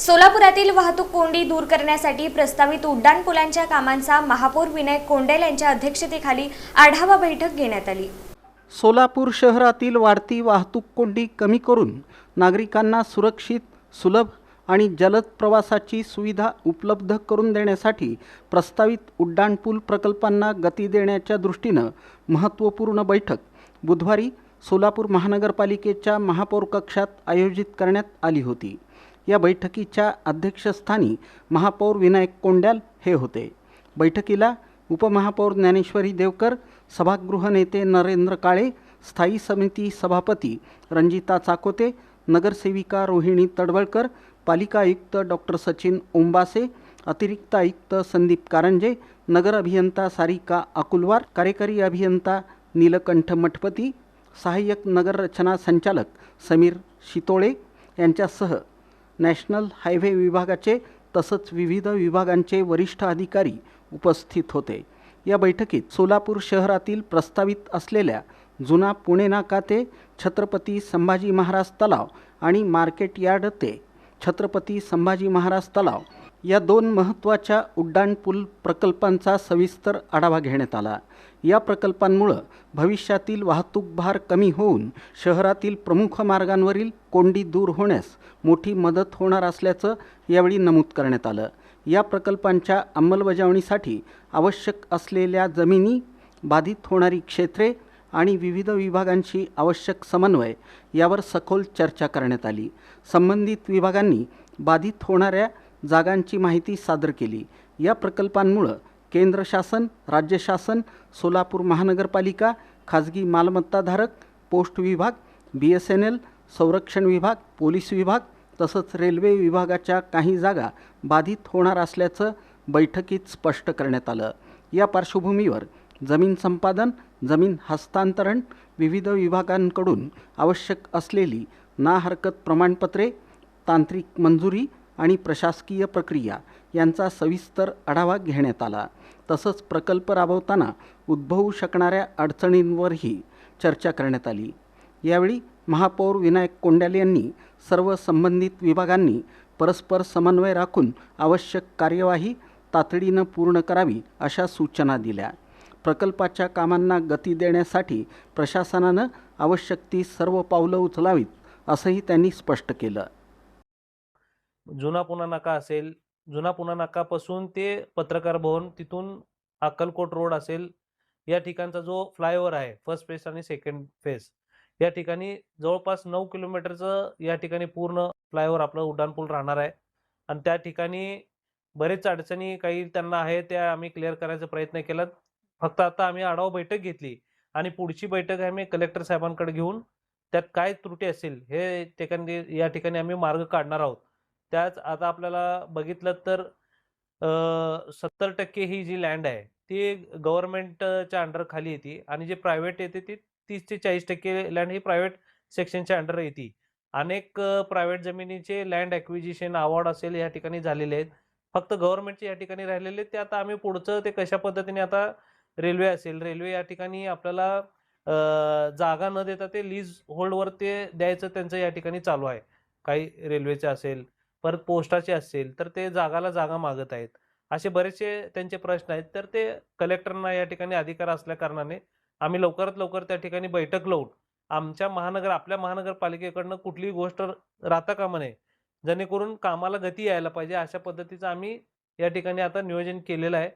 सोलापुरातील वाहतूक कोंडी दूर करण्यासाठी प्रस्तावित उड्डाणपुलांच्या कामांचा महापौर विनायक कोंडेल यांच्या अध्यक्षतेखाली आढावा बैठक घेण्यात आली। सोलापूर शहरातील वाढती वाहतूक कोंडी कमी करून नागरिकांना सुरक्षित, सुलभ आणि जलद प्रवासाची सुविधा उपलब्ध करून देण्यासाठी प्रस्तावित उड्डाणपूल प्रकल्पांना गती देण्याच्या दृष्टीनं महत्त्वपूर्ण बैठक बुधवारी सोलापूर महानगरपालिकेच्या महापौर कक्षात आयोजित करण्यात आली होती। या बैठकीच्या अध्यक्षस्थानी महापौर विनायक कोंडेल हे होते। बैठकीला उपमहापौर ज्ञानेश्वरी देवकर, सभागृह नेते नरेंद्र काळे, स्थायी समिती सभापती रणजिता चाकोते, नगरसेविका रोहिणी तडवळकर, पालिका आयुक्त डॉक्टर सचिन ओंबासे, अतिरिक्त आयुक्त संदीप कारंजे, नगर अभियंता सारिका अकुलवार, कार्यकारी अभियंता नीलकंठ मठपती, सहाय्यक नगर रचना संचालक समीर शितोळे यांच्यासह नॅशनल हायवे विभागाचे तसंच विविध विभागांचे वरिष्ठ अधिकारी उपस्थित होते। या बैठकीत सोलापूर शहरातील प्रस्तावित असलेल्या जुना पुणे नाका ते छत्रपती संभाजी महाराज तलाव आणि मार्केट यार्ड ते छत्रपती संभाजी महाराज तलाव या दोन महत्त्वाच्या उड्डाणपूल प्रकल्पांचा सविस्तर आढावा घेण्यात आला। या प्रकल्पांमुळे भविष्यातील वाहतूक भार कमी होऊन शहरातील प्रमुख मार्गांवरील कोंडी दूर होण्यास मोठी मदत होणार असल्याचं यावेळी नमूद करण्यात आलं। या प्रकल्पांच्या अंमलबजावणीसाठी आवश्यक असलेल्या जमिनी, बाधित होणारी क्षेत्रे आणि विविध विभागांशी आवश्यक समन्वय यावर सखोल चर्चा करण्यात आली। संबंधित विभागांनी बाधित होणाऱ्या जागांची माहिती सादर केली। या प्रकल्पांमुळे केंद्र शासन, राज्य शासन, सोलापूर महानगरपालिका, खाजगी मालमत्ताधारक, पोस्ट विभाग, BSNL, संरक्षण विभाग, पोलीस विभाग तसंच रेल्वे विभागाच्या काही जागा बाधित होणार असल्याचं बैठकीत स्पष्ट करण्यात आलं। या पार्श्वभूमीवर जमीन संपादन, जमीन हस्तांतरण, विविध विभागांकडून आवश्यक असलेली ना हरकत प्रमाणपत्रे, तांत्रिक मंजुरी आणि प्रशासकीय प्रक्रिया यांचा सविस्तर आढावा घेण्यात आला। तसंच प्रकल्प राबवताना उद्भवू शकणाऱ्या अडचणींवरही चर्चा करण्यात आली। यावेळी महापौर विनायक कोंडेल यांनी सर्व संबंधित विभागांनी परस्पर समन्वय राखून आवश्यक कार्यवाही तातडीनं पूर्ण करावी अशा सूचना दिल्या। प्रकल्पाच्या कामांना गती देण्यासाठी प्रशासनानं आवश्यक ती सर्व पावलं उचलावीत असंही त्यांनी स्पष्ट केलं। जुना पुणा नाका असेल, जुना पुणा नाकापासून ते पत्रकार भवन, तिथून अक्कलकोट रोड असेल, या ठिकाणचा जो फ्लायओव्हर आहे फर्स्ट फेज आणि सेकंड फेज, या ठिकाणी जवळपास 9 किलोमीटरचं या ठिकाणी पूर्ण फ्लायओव्हर आपलं उड्डाणपूल राहणार आहे। आणि त्या ठिकाणी बरेच अडचणी काही त्यांना आहे त्या आम्ही क्लिअर करायचा प्रयत्न केला। फक्त आता आम्ही आढावा बैठक घेतली आणि पुढची बैठक आम्ही कलेक्टर साहेबांकडे घेऊन त्यात काय त्रुटी असेल हे या ठिकाणी आम्ही मार्ग काढणार आहोत। त्याच आता आपल्याला बघितलं तर 70% ही जी लँड आहे ती गव्हर्नमेंटच्या अंडर खाली येते आणि जे प्रायव्हेट येते ती 30 ते 40% लँड ही प्रायव्हेट सेक्शनच्या अंडर येते। अनेक प्रायव्हेट जमिनीचे लँड ॲक्विजिशन अवॉर्ड असेल या ठिकाणी झालेले आहेत। फक्त गव्हर्नमेंटचे या ठिकाणी राहिलेले ते आता आम्ही पुढचं ते कशा पद्धतीने आता रेल्वे असेल, रेल्वे या ठिकाणी आपल्याला जागा न देता ते लीज होल्डवर ते द्यायचं त्यांचं या ठिकाणी चालू आहे। काही रेल्वेचे असेल, परत पोस्टाचे असेल तर ते जागा मागत आहेत। असे बरेचसे त्यांचे प्रश्न आहेत। तर ते कलेक्टरना या ठिकाणी अधिकार असल्या कारणाने आम्ही लवकरात लवकर त्या ठिकाणी बैठक लावून आपल्या महानगरपालिकेकडनं कुठलीही गोष्ट राहता कामा नये, जेणेकरून कामाला गती यायला पाहिजे अशा पद्धतीचं आम्ही या ठिकाणी आता नियोजन केलेलं आहे।